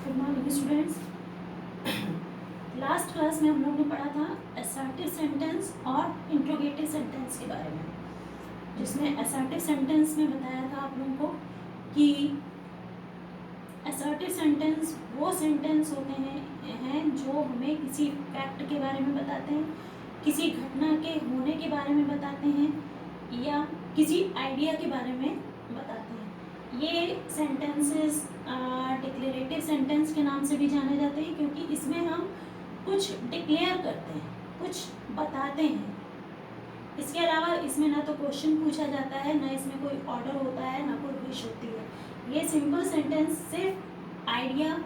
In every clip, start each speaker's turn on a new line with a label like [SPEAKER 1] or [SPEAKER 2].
[SPEAKER 1] Good morning students. Last class में हम लोग ने पढ़ा था असर्टिव सेंटेंस और इंट्रोगेटिव सेंटेंस के बारे में, जिसमें असर्टिव सेंटेंस में बताया था आप लोगों को कि असर्टिव सेंटेंस वो सेंटेंस होते हैं जो हमें किसी फैक्ट के बारे में बताते हैं, किसी घटना के होने के बारे में बताते हैं या किसी आइडिया के बारे में बताते हैं। ये सेंटेंसेस डिक्लेरेटिव सेंटेंस के नाम से भी जाने जाते हैं, क्योंकि इसमें हम कुछ डिक्लेयर करते हैं, कुछ बताते हैं। इसके अलावा इसमें ना तो क्वेश्चन पूछा जाता है, ना इसमें कोई ऑर्डर होता है, ना कोई विश होती है। ये सिंपल सेंटेंस सिर्फ आइडिया,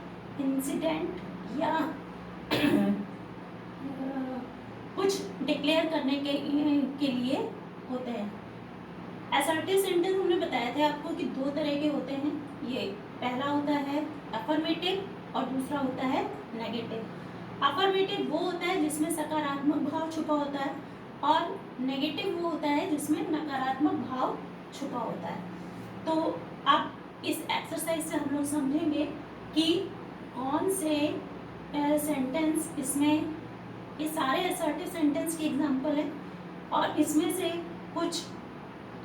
[SPEAKER 1] इंसिडेंट या कुछ डिक्लेयर करने के लिए होते हैं। असर्टिव सेंटेंस हमने बताया था आपको कि दो तरह के होते हैं। ये पहला होता है अफर्मेटिव और दूसरा होता है नेगेटिव। अफर्मेटिव वो होता है जिसमें सकारात्मक भाव छुपा होता है, और नेगेटिव वो होता है जिसमें नकारात्मक भाव छुपा होता है। तो अब इस एक्सरसाइज से हम लोग समझेंगे कि कौन से सेंटेंस इसमें, ये सारे असर्टिव सेंटेंस के एग्जाम्पल हैं, और इसमें से कुछ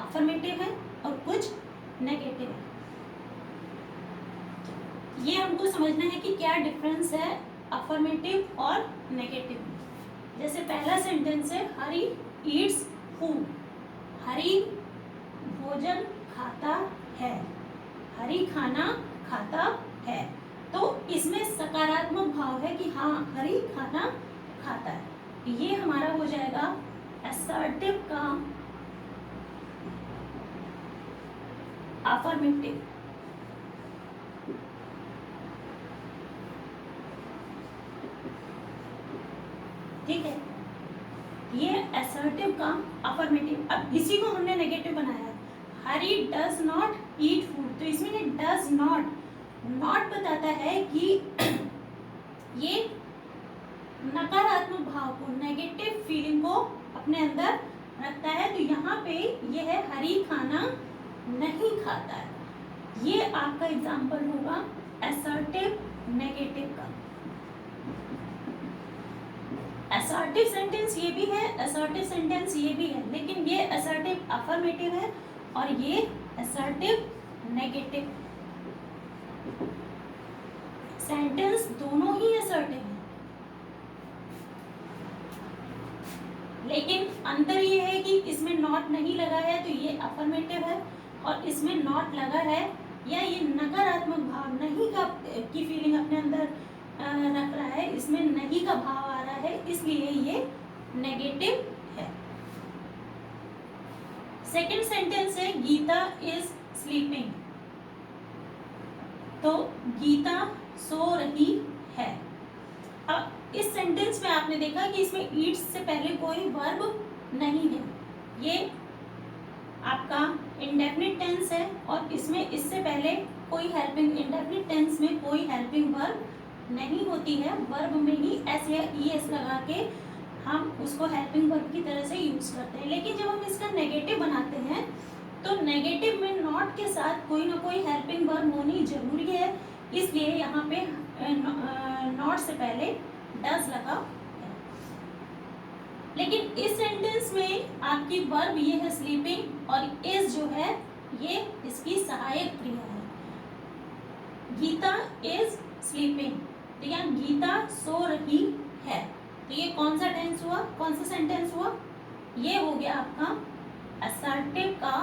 [SPEAKER 1] अफर्मेटिव है और कुछ नेगेटिव है। ये हमको समझना है कि क्या डिफरेंस है अफर्मेटिव और नेगेटिव में। जैसे पहला सेंटेंस है हरी ईट्स फूड, हरी भोजन खाता है, हरी खाना खाता है। तो इसमें सकारात्मक भाव है कि हाँ हरी खाना खाता है। ये हमारा हो जाएगा असर्टिव का अफर्मेटिव। ठीक है, ये असर्टिव का अफर्मेटिव। अब इसी को हमने नेगेटिव बनाया है, हरी डज नॉट ईट फूड। तो इसमें डज नॉट, नॉट बताता है कि ये नकारात्मक भाव को, नेगेटिव फीलिंग को अपने अंदर रखता है। तो यहाँ पे ये है हरी खाना नहीं खाता है। ये आपका एग्जाम्पल होगा असर्टिव नेगेटिव का। असर्टिव सेंटेंस ये भी है, असर्टिव सेंटेंस ये भी है, लेकिन ये असर्टिव अफर्मेटिव है और ये असर्टिव नेगेटिव। सेंटेंस दोनों ही असर्टिव है, लेकिन अंतर ये है कि इसमें नॉट नहीं लगा है तो ये अफर्मेटिव है, और इसमें नॉट लगा है या ये नकारात्मक भाव नहीं का की फीलिंग अपने अंदर रख रहा है, इसमें नहीं का भाव आ रहा है, इसलिए ये नेगेटिव है। सेकंड सेंटेंस है गीता इज स्लीपिंग। तो गीता सो रही है। अब इस सेंटेंस में आपने देखा कि इसमें ईट्स से पहले कोई वर्ब नहीं है, ये आपका इंडेफिनिट टेंस है, और इसमें इससे पहले कोई हेल्पिंग, इंडेफिनिट टेंस में कोई हेल्पिंग वर्ब नहीं होती है। वर्ब में ही एस या ईएस लगा के हम उसको हेल्पिंग वर्ब की तरह से यूज करते हैं। लेकिन जब हम इसका नेगेटिव बनाते हैं तो नेगेटिव में नॉट के साथ कोई ना कोई हेल्पिंग वर्ब होनी जरूरी है, इसलिए यहाँ पे नॉट से पहले डज लगा है। लेकिन इस सेंटेंस में आपकी वर्ब ये है स्लीपिंग, और इज जो है ये इसकी सहायक क्रिया है। गीता इज स्लीपिंग, तो यहाँ गीता सो रही है। तो ये कौन सा टेंस हुआ, कौन सा सेंटेंस हुआ? ये हो गया आपका असर्टिव का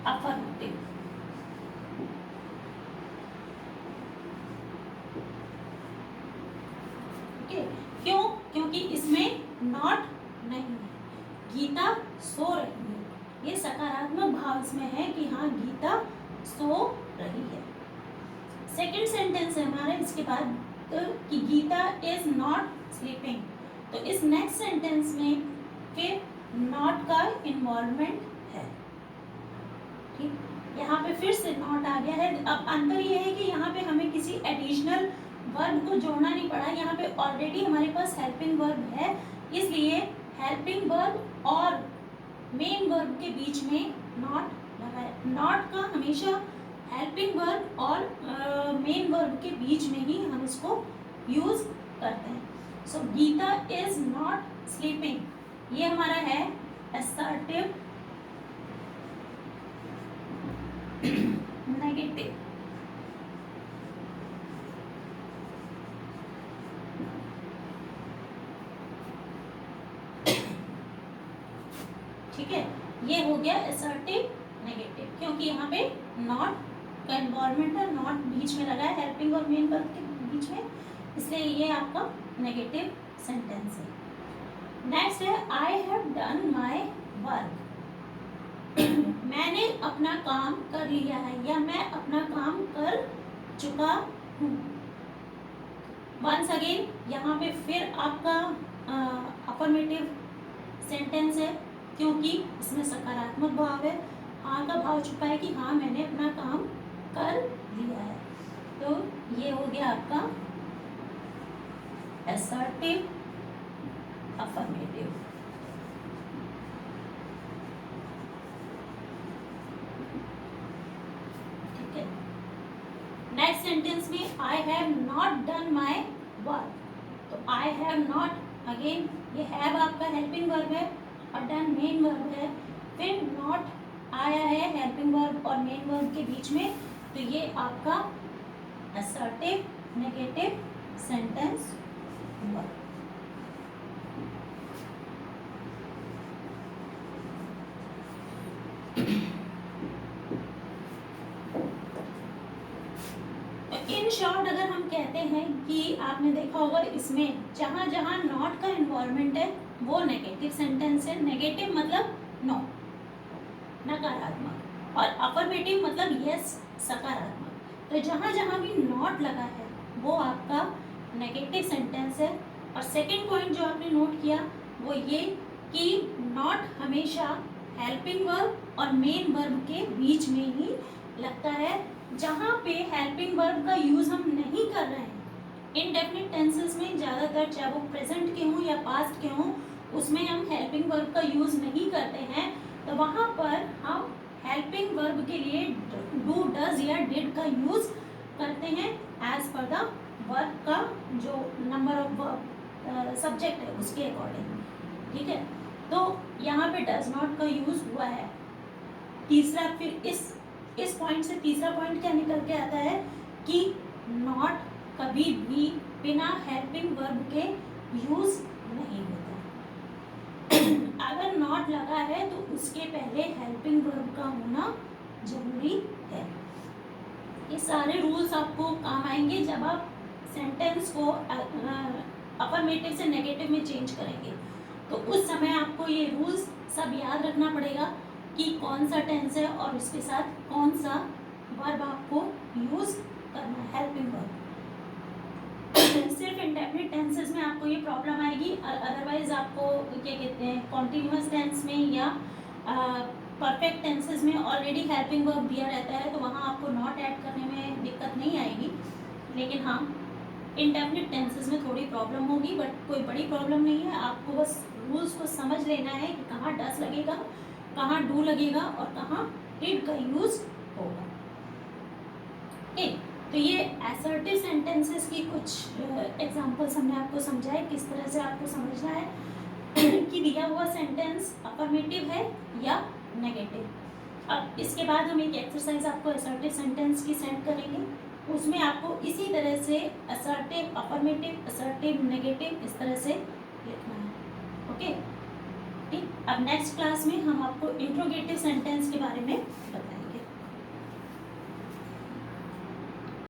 [SPEAKER 1] अफर्मेटिव। क्यों? क्योंकि इसमें नॉट नहीं है, गीता सो रही है, ये सकारात्मक भाव इसमें है कि हाँ गीता सो रही है। सेकंड सेंटेंस है हमारा इसके बाद कि गीता इज नॉट स्लीपिंग। तो इस नेक्स्ट सेंटेंस में फिर नॉट का इन्वॉल्वमेंट है। ठीक, यहाँ पे फिर से नॉट आ गया है। अब अंतर ये है कि यहाँ पे हमें किसी एडिशनल वर्ब को जोड़ना नहीं पड़ा, यहाँ पे ऑलरेडी हमारे पास हेल्पिंग वर्ब है, इसलिए हेल्पिंग वर्ब और मेन वर्ब के बीच में नॉट लगा है। नॉट का हमेशा हेल्पिंग वर्ब और मेन वर्ब के बीच में ही हम इसको यूज करते हैं। सो गीता इज नॉट स्लीपिंग, ये हमारा है असर्टिव नेगेटिव। ठीक है, ये हो गया असर्टिव नेगेटिव, क्योंकि यहाँ पे नॉट का इन्वॉल्वमेंट है, नॉट बीच में लगा है हेल्पिंग और मेन वर्ब के बीच में, इसलिए ये आपका नेगेटिव सेंटेंस है। नेक्स्ट है I have done my work, मैंने अपना काम कर लिया है या मैं अपना काम कर चुका हूँ। वंस अगेन यहाँ पे फिर आपका अफर्मेटिव सेंटेंस है, क्योंकि इसमें सकारात्मक भाव है, हाँ का भाव छुपा है कि हाँ मैंने अपना काम कर लिया है। तो ये हो गया आपका असर्टिव अफर्मेटिव। ठीक है, नेक्स्ट सेंटेंस में I have not done my work, तो आई हैव नॉट, अगेन ये हैव आपका हेल्पिंग वर्ब है और डन मेन वर्ब है, फिर नॉट आया है हेल्पिंग वर्ब और मेन वर्ब के बीच में, तो ये आपका असर्टिव नेगेटिव सेंटेंस हुआ। इन शॉर्ट अगर हम कहते हैं कि आपने देखा होगा इसमें जहां जहां नॉट का इन्वॉल्वमेंट है वो नेगेटिव सेंटेंस है। नेगेटिव मतलब नो, नकारात्मक, और अफर्मेटिव मतलब यस, सकारात्मक। तो जहां जहां भी नॉट लगा है वो आपका नेगेटिव सेंटेंस है। और सेकंड पॉइंट जो आपने नोट किया वो ये कि नॉट हमेशा हेल्पिंग वर्ब और मेन वर्ब के बीच में ही लगता है। जहाँ पे हेल्पिंग वर्ब का यूज हम नहीं कर रहे हैं, इनडेफिनिट टेंसेस में ज़्यादातर, चाहे वो प्रेजेंट के हों या पास्ट के हों, उसमें हम हेल्पिंग वर्ब का यूज नहीं करते हैं, तो वहाँ पर हम हेल्पिंग वर्ब के लिए डू, डज या डिड का यूज करते हैं एज पर द वर्ब का जो नंबर ऑफ वर्ब सब्जेक्ट है उसके अकॉर्डिंग। ठीक है, तो यहाँ पे डज नॉट का यूज हुआ है। तीसरा, फिर इस पॉइंट से तीसरा पॉइंट क्या निकल के आता है कि नॉट कभी भी बिना हेल्पिंग वर्ब के यूज नहीं होता। अगर नॉट लगा है तो उसके पहले हेल्पिंग वर्ब का होना जरूरी है। ये सारे रूल्स आपको काम आएंगे जब आप सेंटेंस को अफर्मेटिव से नेगेटिव में चेंज करेंगे, तो उस समय आपको ये रूल्स सब याद रखना पड़ेगा कि कौन सा टेंस है और उसके साथ कौन सा वर्ब आपको यूज करना है, हेल्पिंग वर्ब। सिर्फ इंडेफिनिट टेंसेस में आपको ये प्रॉब्लम आएगी, अदरवाइज आपको क्या कहते हैं कॉन्टिन्यूअस टेंस में या परफेक्ट टेंसेस में ऑलरेडी हेल्पिंग वर्ब दिया रहता है, तो वहाँ आपको नॉट ऐड करने में दिक्कत नहीं आएगी। लेकिन हाँ, इंडेफिनिट टेंसेस में थोड़ी प्रॉब्लम होगी, बट कोई बड़ी प्रॉब्लम नहीं है। आपको बस रूल्स को समझ लेना है कि कहाँ डस लगेगा, कहाँ डू लगेगा और कहाँ डिड का यूज होगा। ठीक, तो ये असर्टिव सेंटेंसेस की कुछ एग्जांपल्स हमने आपको समझाए, किस तरह से आपको समझना है कि दिया हुआ सेंटेंस अफर्मेटिव है या नेगेटिव। अब इसके बाद हम एक एक्सरसाइज आपको असर्टिव सेंटेंस की सेंड करेंगे, उसमें आपको इसी तरह से असर्टिव, अफर्मेटिव, असर्टिव, नेगेटिव इस तरह से लिखना है। ओके, ठीक। अब नेक्स्ट क्लास में हम आपको इंट्रोगेटिव सेंटेंस के बारे में बताएंगे।